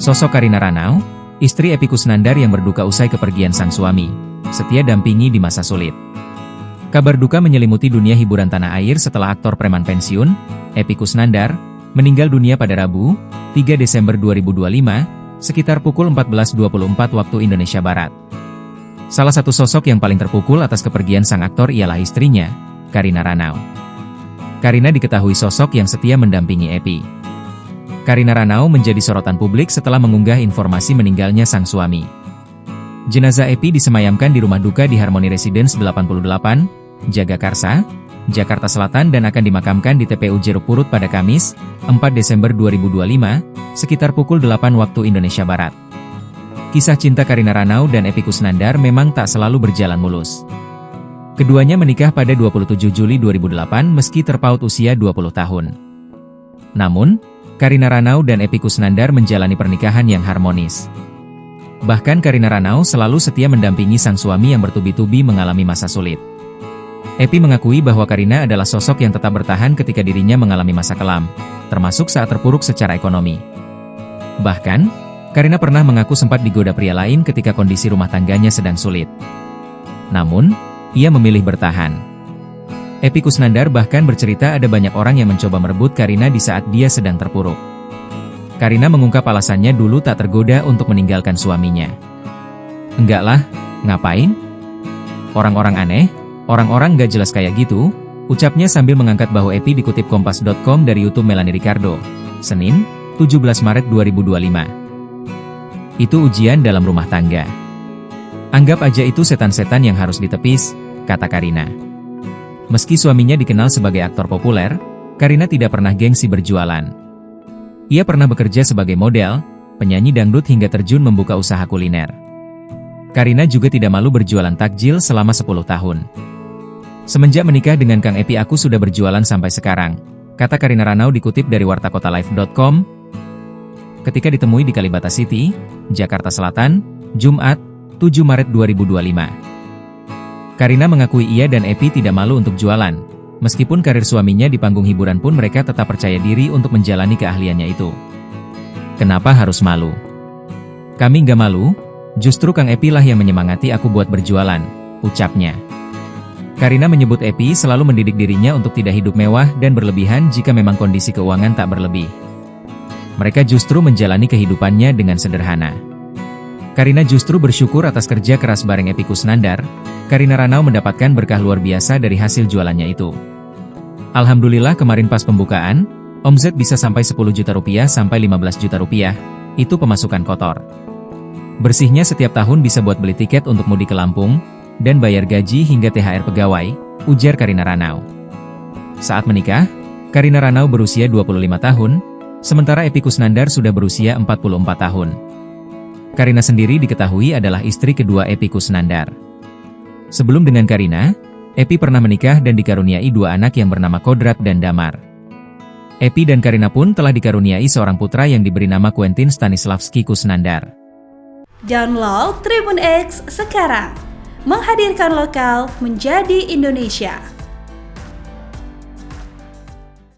Sosok Karina Ranau, istri Epy Kusnandar yang berduka usai kepergian sang suami, setia dampingi di masa sulit. Kabar duka menyelimuti dunia hiburan tanah air setelah aktor preman pensiun, Epy Kusnandar, meninggal dunia pada Rabu, 3 Desember 2025, sekitar pukul 14.24 waktu Indonesia Barat. Salah satu sosok yang paling terpukul atas kepergian sang aktor ialah istrinya, Karina Ranau. Karina diketahui sosok yang setia mendampingi Epy. Karina Ranau menjadi sorotan publik setelah mengunggah informasi meninggalnya sang suami. Jenazah Epy disemayamkan di rumah duka di Harmony Residence 88, Jagakarsa, Jakarta Selatan dan akan dimakamkan di TPU Jeruk Purut pada Kamis, 4 Desember 2025, sekitar pukul 8 waktu Indonesia Barat. Kisah cinta Karina Ranau dan Epy Kusnandar memang tak selalu berjalan mulus. Keduanya menikah pada 27 Juli 2008 meski terpaut usia 20 tahun. Namun, Karina Ranau dan Epy Kusnandar menjalani pernikahan yang harmonis. Bahkan Karina Ranau selalu setia mendampingi sang suami yang bertubi-tubi mengalami masa sulit. Epy mengakui bahwa Karina adalah sosok yang tetap bertahan ketika dirinya mengalami masa kelam, termasuk saat terpuruk secara ekonomi. Bahkan, Karina pernah mengaku sempat digoda pria lain ketika kondisi rumah tangganya sedang sulit. Namun, ia memilih bertahan. Epy Kusnandar bahkan bercerita ada banyak orang yang mencoba merebut Karina di saat dia sedang terpuruk. Karina mengungkap alasannya dulu tak tergoda untuk meninggalkan suaminya. "Enggak lah, ngapain? Orang-orang aneh, orang-orang gak jelas kayak gitu," ucapnya sambil mengangkat bahu Epy dikutip Kompas.com dari YouTube Melanie Ricardo, Senin, 17 Maret 2025. "Itu ujian dalam rumah tangga. Anggap aja itu setan-setan yang harus ditepis," kata Karina. Meski suaminya dikenal sebagai aktor populer, Karina tidak pernah gengsi berjualan. Ia pernah bekerja sebagai model, penyanyi dangdut hingga terjun membuka usaha kuliner. Karina juga tidak malu berjualan takjil selama 10 tahun. "Semenjak menikah dengan Kang Epy aku sudah berjualan sampai sekarang," kata Karina Ranau dikutip dari wartakotalive.com. Ketika ditemui di Kalibata City, Jakarta Selatan, Jumat, 7 Maret 2025. Karina mengakui ia dan Epy tidak malu untuk jualan. Meskipun karir suaminya di panggung hiburan pun mereka tetap percaya diri untuk menjalani keahliannya itu. "Kenapa harus malu? Kami nggak malu, justru Kang Epy lah yang menyemangati aku buat berjualan," ucapnya. Karina menyebut Epy selalu mendidik dirinya untuk tidak hidup mewah dan berlebihan jika memang kondisi keuangan tak berlebih. Mereka justru menjalani kehidupannya dengan sederhana. Karina justru bersyukur atas kerja keras bareng Epy Kusnandar. Karina Ranau mendapatkan berkah luar biasa dari hasil jualannya itu. "Alhamdulillah kemarin pas pembukaan, omzet bisa sampai 10 juta rupiah sampai 15 juta rupiah, itu pemasukan kotor. Bersihnya setiap tahun bisa buat beli tiket untuk mudik ke Lampung, dan bayar gaji hingga THR pegawai," ujar Karina Ranau. Saat menikah, Karina Ranau berusia 25 tahun, sementara Epy Kusnandar sudah berusia 44 tahun. Karina sendiri diketahui adalah istri kedua Epy Kusnandar. Sebelum dengan Karina, Epy pernah menikah dan dikaruniai 2 anak yang bernama Kodrat dan Damar. Epy dan Karina pun telah dikaruniai seorang putra yang diberi nama Quentin Stanislavski Kusnandar. Download Tribun X sekarang, menghadirkan lokal menjadi Indonesia.